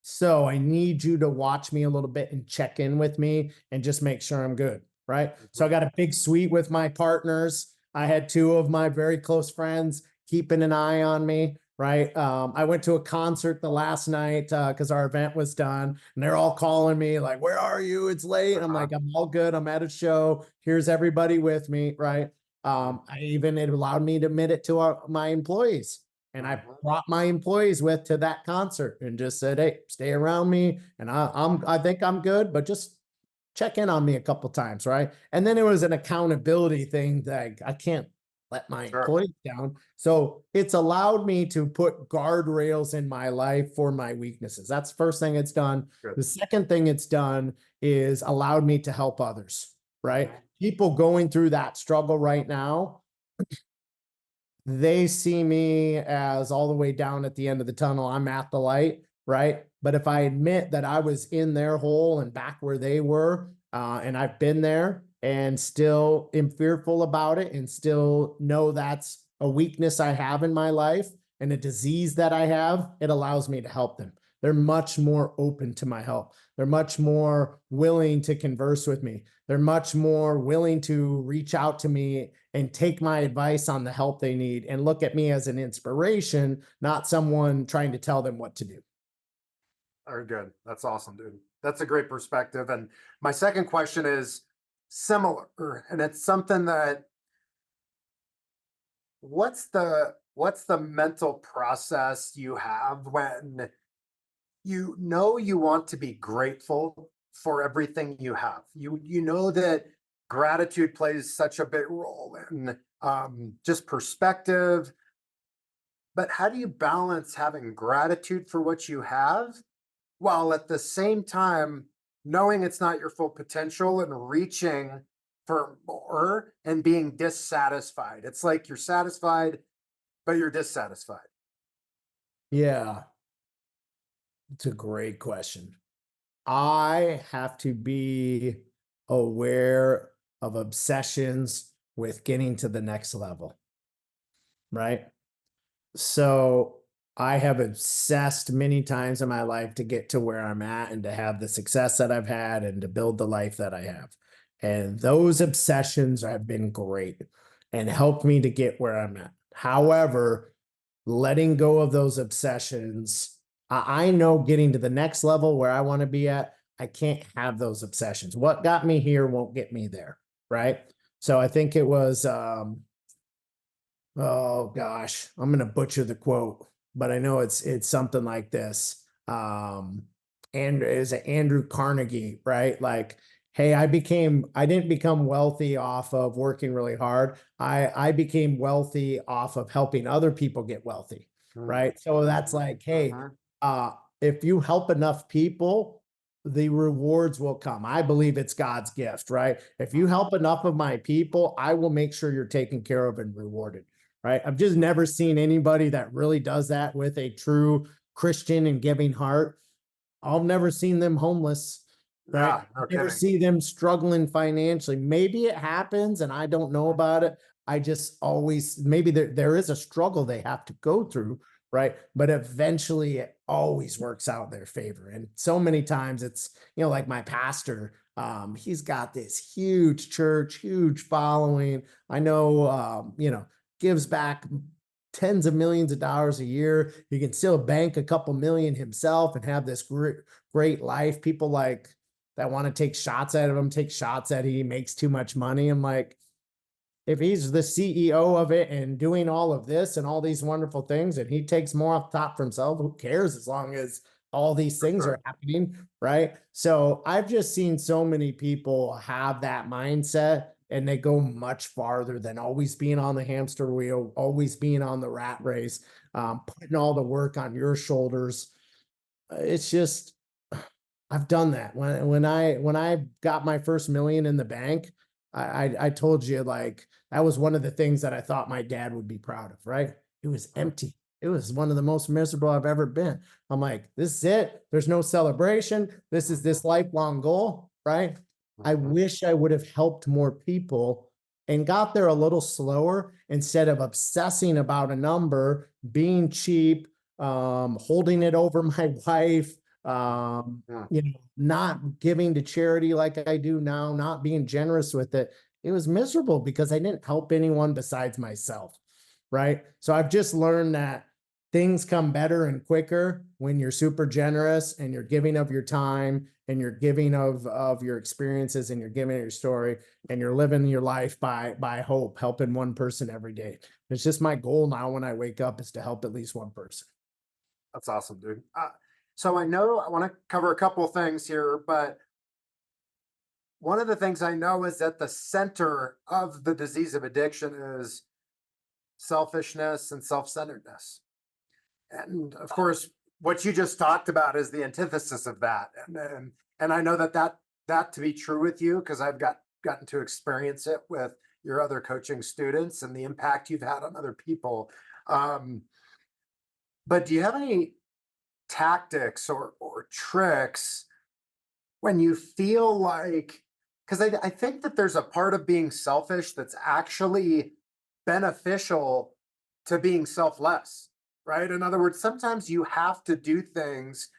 So I need you to watch me a little bit and check in with me and just make sure I'm good, right? So I got a big suite with my partners. I had 2 of my very close friends keeping an eye on me, right? I went to a concert the last night because our event was done, and they're all calling me like, where are you? It's late. I'm like, I'm all good. I'm at a show. Here's everybody with me, right? It allowed me to admit it to my employees. And I brought my employees to that concert and just said, hey, stay around me. And I think I'm good, but just check in on me a couple times, right? And then it was an accountability thing that I can't let my employees down. So it's allowed me to put guardrails in my life for my weaknesses. That's the first thing it's done. The second thing it's done is allowed me to help others, right? People going through that struggle right now, they see me as all the way down at the end of the tunnel. I'm at the light, right? But if I admit that I was in their hole and back where they were, and I've been there and still am fearful about it and still know that's a weakness I have in my life and a disease that I have, it allows me to help them. They're much more open to my help. They're much more willing to converse with me. They're much more willing to reach out to me and take my advice on the help they need and look at me as an inspiration, not someone trying to tell them what to do. Very good. That's awesome, dude. That's a great perspective. And my second question is similar, and it's something that what's the mental process you have when you know you want to be grateful for everything you have? You know that gratitude plays such a big role in just perspective. But how do you balance having gratitude for what you have while at the same time knowing it's not your full potential and reaching for more and being dissatisfied? It's like you're satisfied, but you're dissatisfied. Yeah, it's a great question. I have to be aware of obsessions with getting to the next level, right? So I have obsessed many times in my life to get to where I'm at and to have the success that I've had and to build the life that I have. And those obsessions have been great and helped me to get where I'm at. However, letting go of those obsessions, I know getting to the next level where I want to be at, I can't have those obsessions. What got me here won't get me there, right? So I think it was, oh gosh, I'm going to butcher the quote, but I know it's something like this. and is it Andrew Carnegie, right? Like, hey, I didn't become wealthy off of working really hard. I became wealthy off of helping other people get wealthy, right? So that's like, hey, if you help enough people, the rewards will come. I believe it's God's gift, right? If you help enough of my people, I will make sure you're taken care of and rewarded, right? I've just never seen anybody that really does that with a true Christian and giving heart. I've never seen them homeless, right? Yeah, no Never kidding. see them struggling financially. Maybe it happens and I don't know about it. I just always, maybe there is a struggle they have to go through, right? But eventually it always works out in their favor. And so many times it's, like my pastor, he's got this huge church, huge following. I know, gives back tens of millions of dollars a year. He can still bank a couple million himself and have this great life. People like that want to take shots at him, take shots at he makes too much money. I'm like, if he's the CEO of it and doing all of this and all these wonderful things, and he takes more off the top for himself, who cares as long as all these things are happening, right? So I've just seen so many people have that mindset and they go much farther than always being on the hamster wheel, always being on the rat race, putting all the work on your shoulders. It's just, I've done that. When I got my first million in the bank, I told you, like, that was one of the things that I thought my dad would be proud of, right? It was empty. It was one of the most miserable I've ever been. I'm like, this is it. There's no celebration. This is this lifelong goal, right? I wish I would have helped more people and got there a little slower instead of obsessing about a number, being cheap, holding it over my wife, not giving to charity like I do now, not being generous with it. It was miserable because I didn't help anyone besides myself, right? So I've just learned that things come better and quicker when you're super generous and you're giving of your time and you're giving of your experiences and you're giving your story and you're living your life by hope, helping one person every day. It's just my goal now when I wake up is to help at least one person. That's awesome, dude. So I know I want to cover a couple of things here, but one of the things I know is that the center of the disease of addiction is selfishness and self-centeredness. And of course, what you just talked about is the antithesis of that. And I know that to be true with you because I've gotten to experience it with your other coaching students and the impact you've had on other people. But do you have any tactics or tricks when you feel like, because I think that there's a part of being selfish that's actually beneficial to being selfless, right? In other words, sometimes you have to do things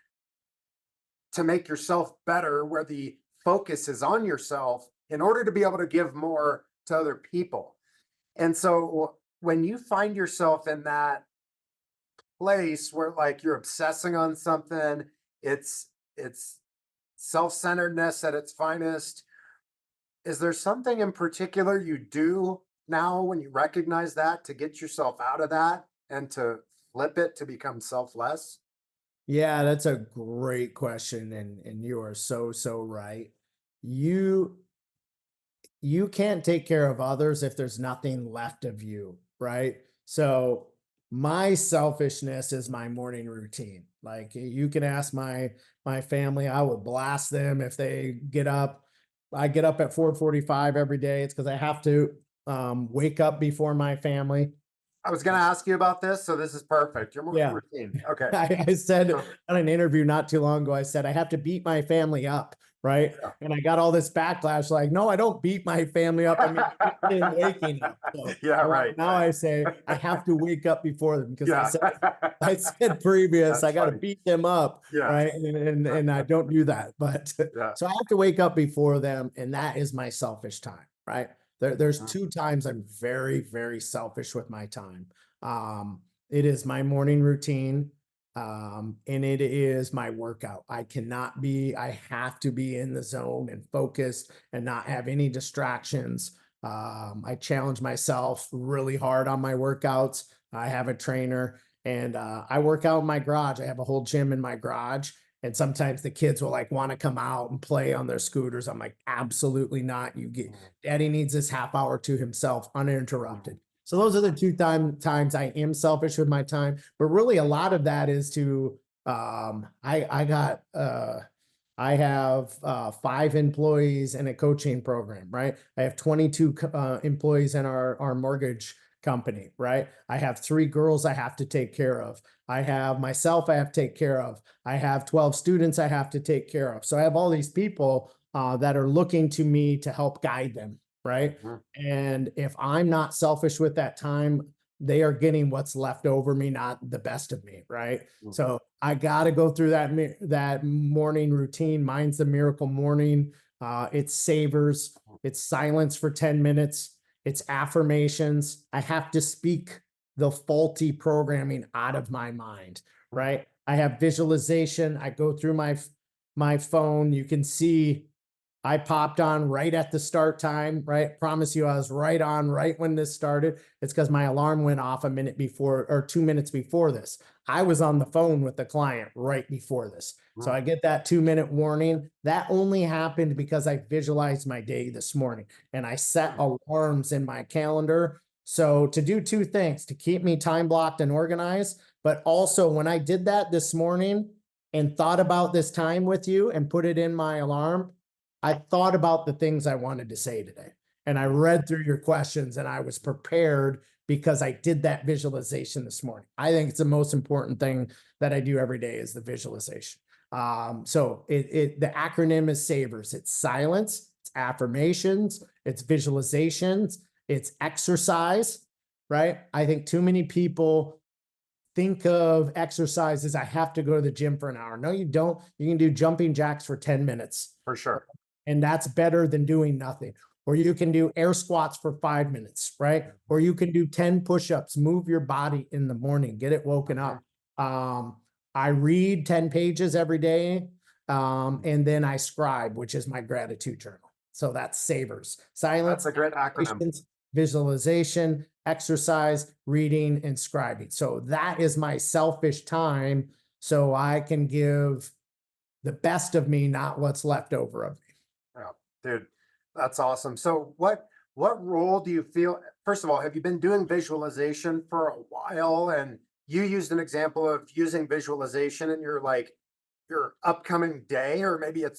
to make yourself better where the focus is on yourself in order to be able to give more to other people. And so when you find yourself in that place where like you're obsessing on something, it's self-centeredness at its finest. Is there something in particular you do now when you recognize that to get yourself out of that and to flip it to become selfless? Yeah, that's a great question, and you are so right. You can't take care of others if there's nothing left of you, right? So my selfishness is my morning routine. Like you can ask my family, I would blast them if they get up. I get up at 4:45 every day. It's because I have to wake up before my family. I was going to ask you about this, so this is perfect. Your morning routine. Okay. I said on an interview not too long ago, I said, I have to beat my family up, right? Yeah. And I got all this backlash like, no, I don't beat my family up. I mean, waking up. So Yeah, right. Now I say I have to wake up before them because Yeah. I said previous, That's I got to funny. beat them up, Yeah. right? And I don't do that. But Yeah. so I have to wake up before them, and that is my selfish time, right? There's two times I'm very, very selfish with my time. It is my morning routine, and it is my workout. I have to be in the zone and focused and not have any distractions. I challenge myself really hard on my workouts. I have a trainer and I work out in my garage. I have a whole gym in my garage. And sometimes the kids will like want to come out and play on their scooters. I'm like, absolutely not. Daddy needs this half hour to himself uninterrupted. So those are the two times I am selfish with my time, but really a lot of that is to, I have 5 employees in a coaching program, right? I have 22 employees in our mortgage company, right? I have 3 girls I have to take care of. I have myself I have to take care of. I have 12 students I have to take care of. So I have all these people that are looking to me to help guide them, right? And if I'm not selfish with that time, they are getting what's left over me, not the best of me, right? So I got to go through that morning routine. Mine's the miracle morning. It's savers. It's silence for 10 minutes. It's affirmations. I have to speak the faulty programming out of my mind, right? I have visualization. I go through my phone. You can see I popped on right at the start time, right? Promise you, I was right on right when this started. It's because my alarm went off a minute before or 2 minutes before this. I was on the phone with the client right before this. So I get that 2-minute warning. That only happened because I visualized my day this morning and I set alarms in my calendar. So to do 2 things, to keep me time blocked and organized, but also when I did that this morning and thought about this time with you and put it in my alarm, I thought about the things I wanted to say today and I read through your questions and I was prepared because I did that visualization this morning. I think it's the most important thing that I do every day is the visualization. So the acronym is SAVERS. It's silence, it's affirmations, it's visualizations, it's exercise, right? I think too many people think of exercise as I have to go to the gym for an hour. No, you don't. You can do jumping jacks for 10 minutes. For sure. And that's better than doing nothing. Or you can do air squats for 5 minutes, right? Or you can do 10 push-ups, move your body in the morning, get it woken up. I read 10 pages every day. And then I scribe, which is my gratitude journal. So that's SAVERS. Silence, That's a great acronym. visualization, exercise, reading, and scribing. So that is my selfish time. So I can give the best of me, not what's left over of me. Yeah, dude, that's awesome. So what role do you feel, first of all, have you been doing visualization for a while? And you used an example of using visualization in your upcoming day, or maybe do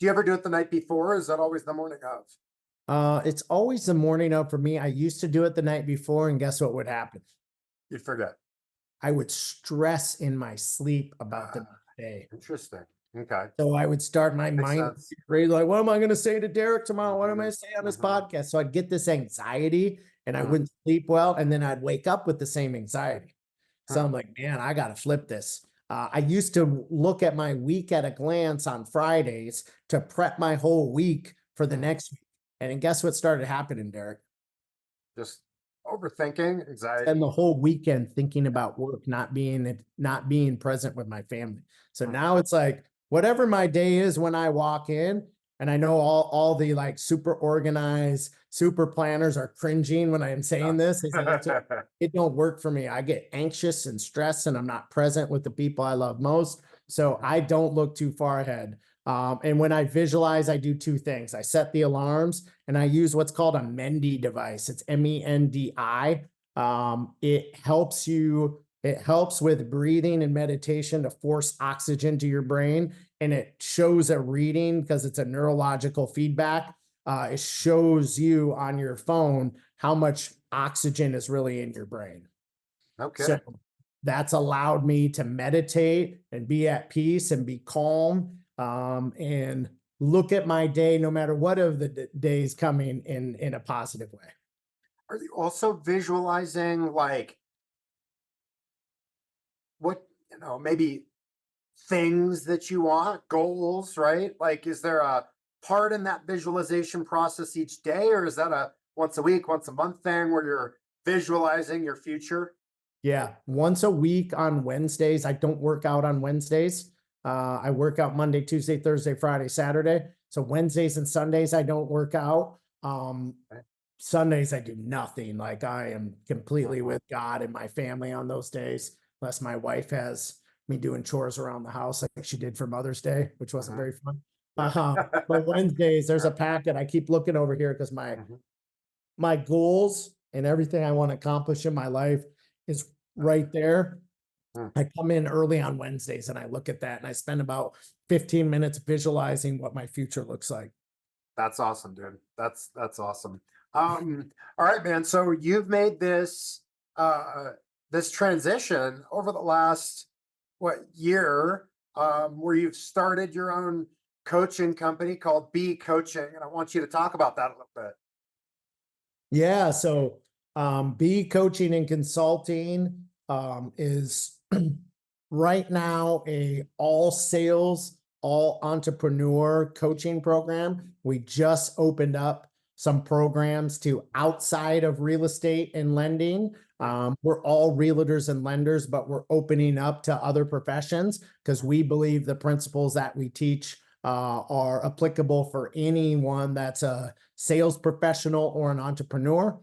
you ever do it the night before? Or is that always the morning of? It's always the morning of for me. I used to do it the night before, and guess what would happen? You'd forget. I would stress in my sleep about the next day. Interesting. Okay. So I would start my Makes mind sense. like, what am I going to say to Derek tomorrow? What am I going to say on this podcast? So I'd get this anxiety and I wouldn't sleep well. And then I'd wake up with the same anxiety. So I'm like, man, I got to flip this. I used to look at my week at a glance on Fridays to prep my whole week for the next week. And then guess what started happening, Derek? Just overthinking, anxiety. Spend the whole weekend thinking about work, not being present with my family. So now it's like, whatever my day is when I walk in, and I know all the like super organized, super planners are cringing when I am saying this. It don't work for me. I get anxious and stressed and I'm not present with the people I love most. So I don't look too far ahead. And when I visualize, I do 2 things. I set the alarms and I use what's called a Mendi device. It's MENDI. It helps with breathing and meditation to force oxygen to your brain. And it shows a reading because it's a neurological feedback. It shows you on your phone how much oxygen is really in your brain. Okay. So that's allowed me to meditate and be at peace and be calm, and look at my day, no matter what of the days coming in a positive way. Are you also visualizing like what, maybe things that you want, goals, right? Like, is there a part in that visualization process each day, or is that a once a week, once a month thing where you're visualizing your future? Yeah, once a week on Wednesdays. I don't work out on Wednesdays. I work out Monday, Tuesday, Thursday, Friday, Saturday. So Wednesdays and Sundays, I don't work out. Sundays, I do nothing. Like I am completely with God and my family on those days, unless my wife has me doing chores around the house like she did for Mother's Day, which wasn't very fun. But Wednesdays, there's a packet. I keep looking over here because my goals and everything I want to accomplish in my life is right there. I come in early on Wednesdays and I look at that and I spend about 15 minutes visualizing what my future looks like. That's awesome, dude. That's awesome. All right, man. So you've made this this transition over the last year, where you've started your own coaching company called B Coaching, and I want you to talk about that a little bit. Yeah, so B Coaching and Consulting is right now a all sales, all entrepreneur coaching program. We just opened up some programs to outside of real estate and lending. We're all realtors and lenders, but we're opening up to other professions because we believe the principles that we teach are applicable for anyone that's a sales professional or an entrepreneur.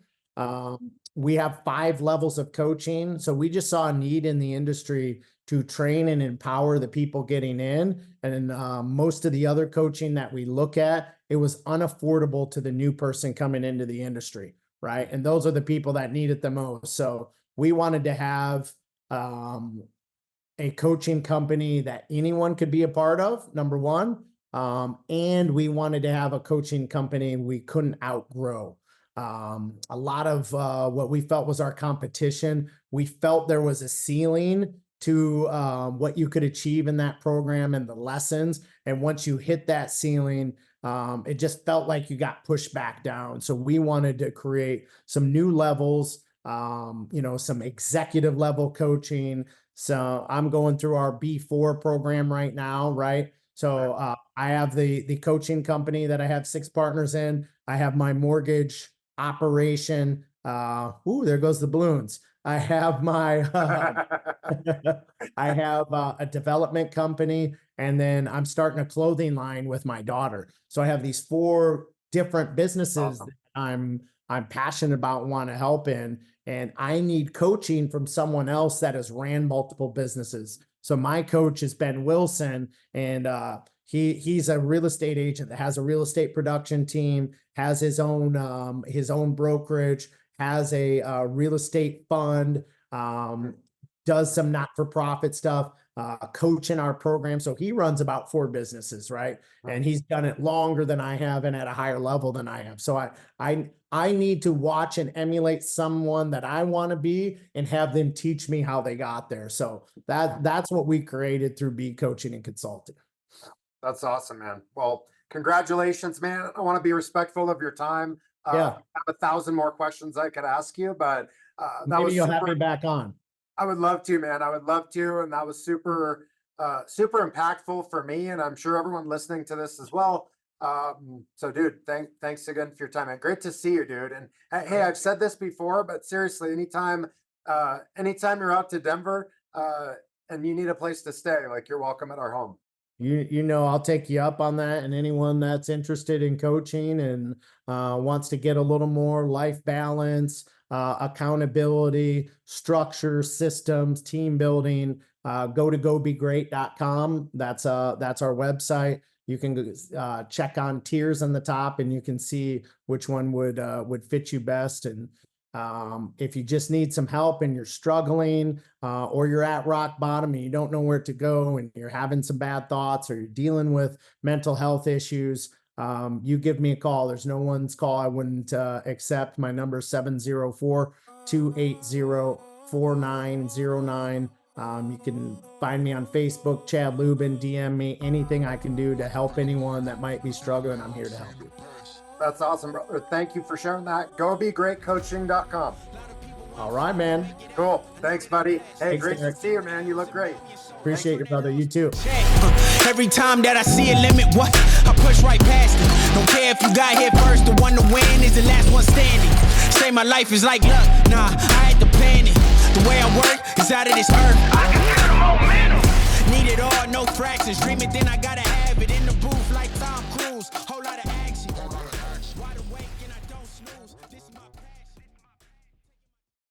We have 5 levels of coaching. So we just saw a need in the industry to train and empower the people getting in. And most of the other coaching that we look at, it was unaffordable to the new person coming into the industry, right? And those are the people that need it the most. So we wanted to have a coaching company that anyone could be a part of, number one. And we wanted to have a coaching company we couldn't outgrow. A lot of what we felt was our competition. We felt there was a ceiling to what you could achieve in that program and the lessons. And once you hit that ceiling, it just felt like you got pushed back down. So we wanted to create some new levels, some executive level coaching. So I'm going through our B4 program right now, right? So I have the coaching company that I have 6 partners in. I have my mortgage operation. There goes the balloons. I have my I have a development company, and then I'm starting a clothing line with my daughter. So I have these 4 different businesses that I'm passionate about and want to help in, and I need coaching from someone else that has ran multiple businesses. So my coach is Ben Wilson, and he's a real estate agent that has a real estate production team, has his own brokerage, has a real estate fund, does some not-for-profit stuff, coach in our program. So he runs about 4 businesses, right? And he's done it longer than I have and at a higher level than I have. So I need to watch and emulate someone that I want to be and have them teach me how they got there. So that's what we created through B Coaching and Consulting. That's awesome, man. Well, congratulations, man. I want to be respectful of your time. I have 1,000 more questions I could ask you, but maybe you'll have me back on. I would love to, man. I would love to. And that was super impactful for me. And I'm sure everyone listening to this as well. So dude, thanks again for your time, man. Great to see you, dude. And hey, I've said this before, but seriously, anytime you're out to Denver, and you need a place to stay, like, you're welcome at our home. I'll take you up on that, and anyone that's interested in coaching and wants to get a little more life balance, accountability, structure, systems, team building, go to gobegreat.com. That's our website. You can check on tiers on the top, and you can see which one would fit you best. And if you just need some help and you're struggling, or you're at rock bottom and you don't know where to go, and you're having some bad thoughts, or you're dealing with mental health issues, you give me a call. There's no one's call I wouldn't accept. My number is 704-280-4909. You can find me on Facebook, Chad Lubben, DM me, anything I can do to help anyone that might be struggling. I'm here to help you. That's awesome, brother. Thank you for sharing that. GoBeGreatCoaching.com. All right, man. Cool. Thanks, buddy. Hey, Thanks, great Eric. to see you, man. You look great. Appreciate you, brother. You too. Every time that I see a limit, what? I push right past it. Don't care if you got here first, the one to win is the last one standing. Say my life is like luck, nah, I had to plan it. The way I work is out of this earth. I can feel the momentum. Need it all, no fractions. Dream it, then I gotta have it in the booth like Tom Cruise.